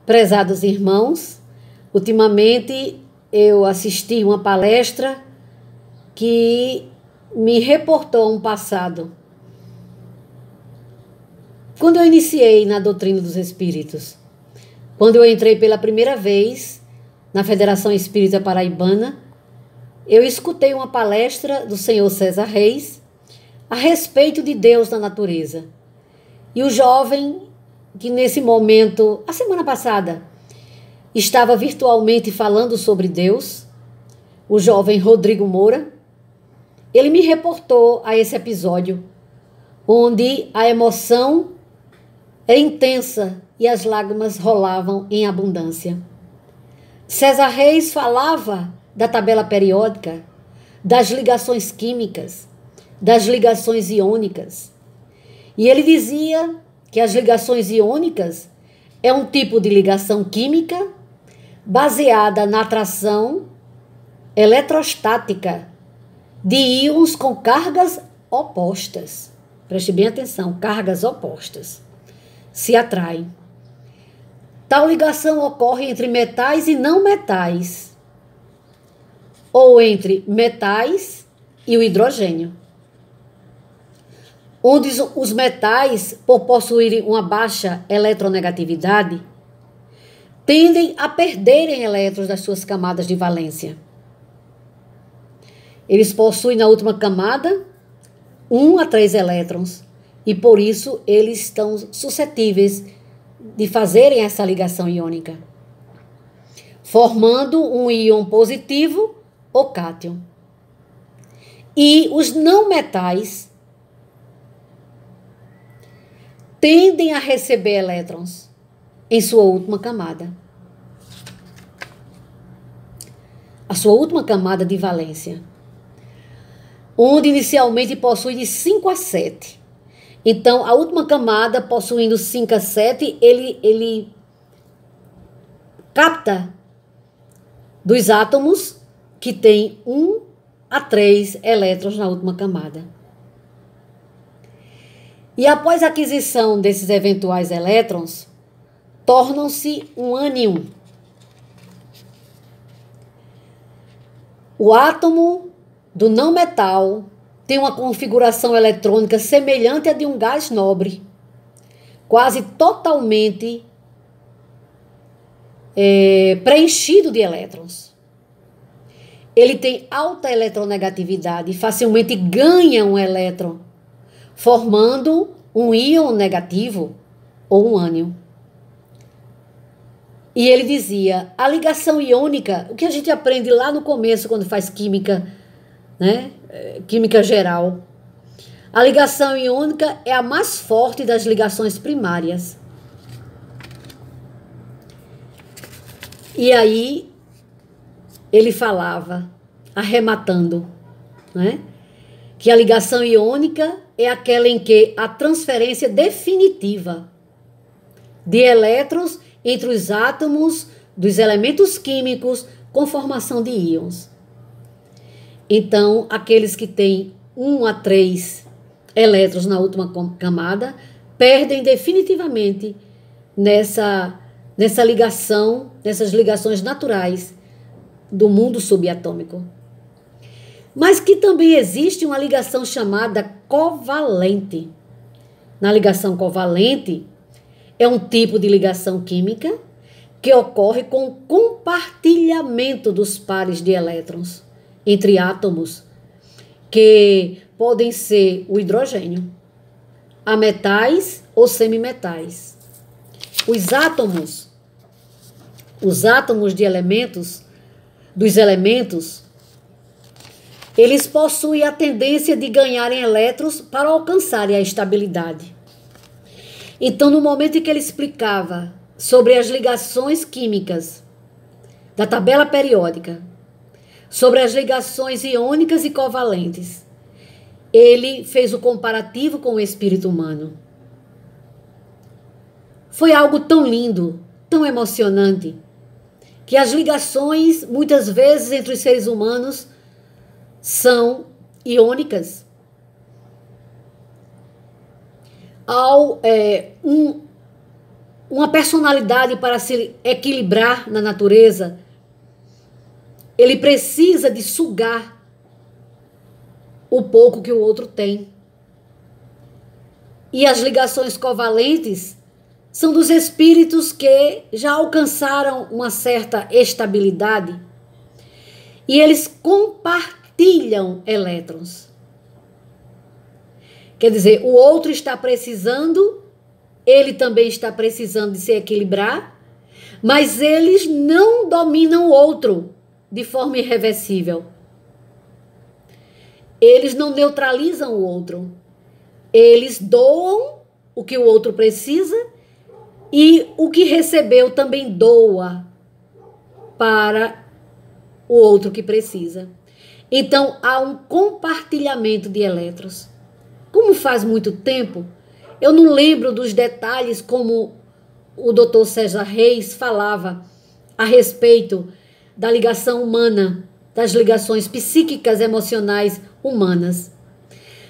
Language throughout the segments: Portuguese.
Prezados irmãos, ultimamente eu assisti uma palestra que me reportou um passado. Quando eu iniciei na doutrina dos espíritos, quando eu entrei pela primeira vez na Federação Espírita Paraibana, eu escutei uma palestra do senhor César Reis a respeito de Deus na natureza. E o jovem que nesse momento, a semana passada, estava virtualmente falando sobre Deus, o jovem Rodrigo Moura, ele me reportou a esse episódio, onde a emoção é intensa e as lágrimas rolavam em abundância. César Reis falava da tabela periódica, das ligações químicas, das ligações iônicas. E ele dizia que as ligações iônicas é um tipo de ligação química baseada na atração eletrostática de íons com cargas opostas. Preste bem atenção, cargas opostas se atraem. Tal ligação ocorre entre metais e não metais, ou entre metais e o hidrogênio, onde os metais, por possuírem uma baixa eletronegatividade, tendem a perderem elétrons das suas camadas de valência. Eles possuem na última camada 1 a 3 elétrons e por isso eles estão suscetíveis de fazerem essa ligação iônica, formando um íon positivo ou cátion. E os não metais tendem a receber elétrons em sua última camada. A sua última camada de valência, onde inicialmente possui de 5 a 7. Então, a última camada, possuindo 5 a 7, ele capta dos átomos que tem 1 a 3 elétrons na última camada. E após a aquisição desses eventuais elétrons, tornam-se um ânion. O átomo do não metal tem uma configuração eletrônica semelhante à de um gás nobre, quase totalmente preenchido de elétrons. Ele tem alta eletronegatividade e facilmente ganha um elétron, formando um íon negativo ou um ânion. E ele dizia, a ligação iônica, o que a gente aprende lá no começo quando faz química, né? Química geral. A ligação iônica é a mais forte das ligações primárias. E aí ele falava, arrematando, né? Que a ligação iônica é aquela em que a transferência definitiva de elétrons entre os átomos dos elementos químicos com formação de íons. Então, aqueles que têm 1 a 3 elétrons na última camada perdem definitivamente nessa ligação, nessas ligações naturais do mundo subatômico. Mas que também existe uma ligação chamada covalente. Na ligação covalente, é um tipo de ligação química que ocorre com o compartilhamento dos pares de elétrons entre átomos, que podem ser o hidrogênio, a metais ou semimetais. Os átomos de elementos, dos elementos, eles possuem a tendência de ganharem elétrons para alcançarem a estabilidade. Então, no momento em que ele explicava sobre as ligações químicas da tabela periódica, sobre as ligações iônicas e covalentes, ele fez o comparativo com o espírito humano. Foi algo tão lindo, tão emocionante, que as ligações, muitas vezes, entre os seres humanos são iônicas. uma personalidade para se equilibrar na natureza, ele precisa de sugar o pouco que o outro tem. E as ligações covalentes são dos espíritos que já alcançaram uma certa estabilidade e eles compartilham elétrons. Quer dizer, o outro está precisando, ele também está precisando de se equilibrar, mas eles não dominam o outro de forma irreversível. Eles não neutralizam o outro. Eles doam o que o outro precisa e o que recebeu também doa para o outro que precisa. Então, há um compartilhamento de elétrons. Como faz muito tempo, eu não lembro dos detalhes como o Dr. César Reis falava a respeito da ligação humana, das ligações psíquicas emocionais humanas.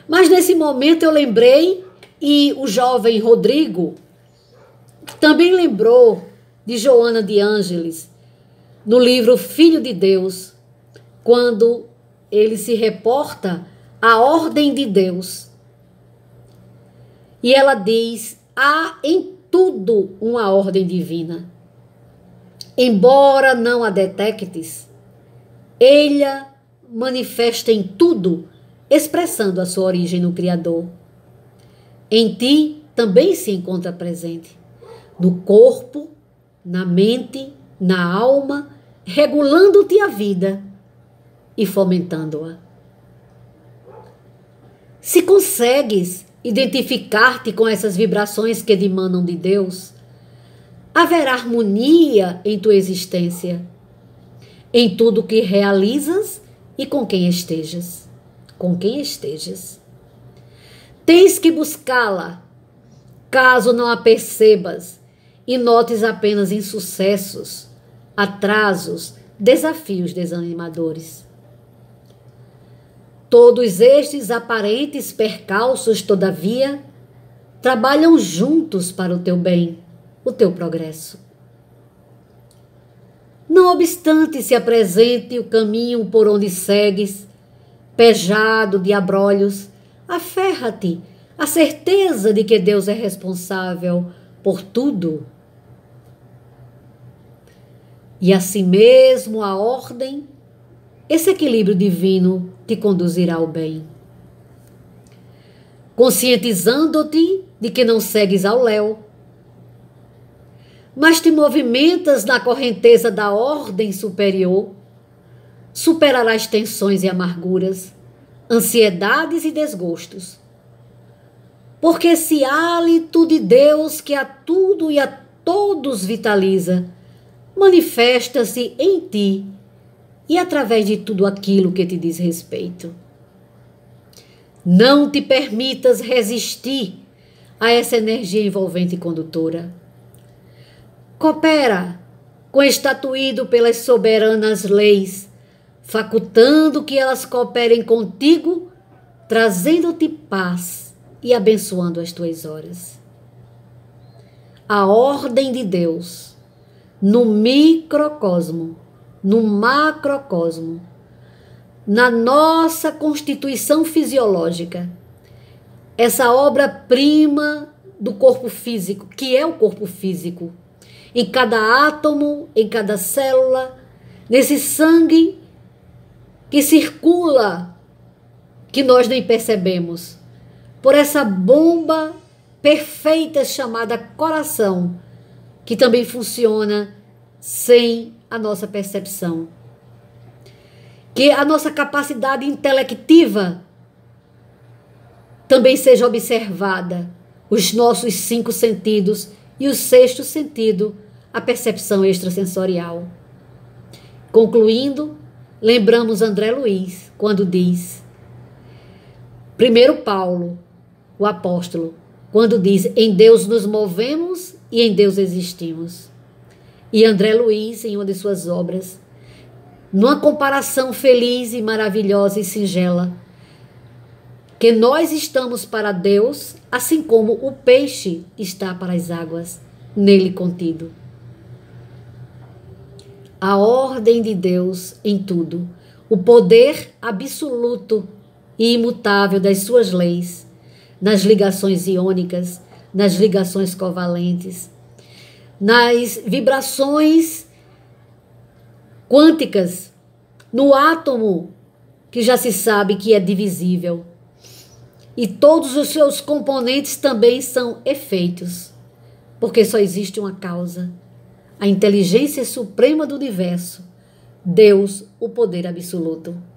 Mas nesse momento eu lembrei, e o jovem Rodrigo também lembrou de Joana de Ângeles, no livro Filho de Deus, quando ele se reporta à ordem de Deus. E ela diz: há em tudo uma ordem divina. Embora não a detectes, ela manifesta em tudo, expressando a sua origem no Criador. Em ti também se encontra presente, no corpo, na mente, na alma, regulando-te a vida e fomentando-a. Se consegues identificar-te com essas vibrações que emanam de Deus, haverá harmonia em tua existência, em tudo que realizas e com quem estejas. Com quem estejas. Tens que buscá-la, caso não a percebas e notes apenas insucessos, atrasos, desafios desanimadores. Todos estes aparentes percalços, todavia, trabalham juntos para o teu bem, o teu progresso. Não obstante se apresente o caminho por onde segues, pejado de abrolhos, aferra-te à certeza de que Deus é responsável por tudo. E assim mesmo a ordem, esse equilíbrio divino te conduzirá ao bem. Conscientizando-te de que não segues ao léu, mas te movimentas na correnteza da ordem superior, superarás tensões e amarguras, ansiedades e desgostos. Porque esse hálito de Deus que a tudo e a todos vitaliza, manifesta-se em ti e através de tudo aquilo que te diz respeito. Não te permitas resistir a essa energia envolvente e condutora. Coopera com estatuído pelas soberanas leis, facultando que elas cooperem contigo, trazendo-te paz e abençoando as tuas horas. A ordem de Deus, no microcosmo, no macrocosmo, na nossa constituição fisiológica, essa obra-prima do corpo físico, que é o corpo físico, em cada átomo, em cada célula, nesse sangue que circula, que nós nem percebemos, por essa bomba perfeita chamada coração, que também funciona sem a nossa percepção. Que a nossa capacidade intelectiva também seja observada, os nossos 5 sentidos e o 6º sentido, a percepção extrasensorial. Concluindo, lembramos André Luiz quando diz, primeiro Paulo, o apóstolo, quando diz, em Deus nos movemos e em Deus existimos. E André Luiz, em uma de suas obras, numa comparação feliz e maravilhosa e singela, que nós estamos para Deus, assim como o peixe está para as águas. nele contido. A ordem de Deus em tudo, o poder absoluto e imutável das suas leis, nas ligações iônicas, nas ligações covalentes, nas vibrações quânticas, no átomo que já se sabe que é divisível. E todos os seus componentes também são efeitos, porque só existe uma causa, a inteligência suprema do universo, Deus, o poder absoluto.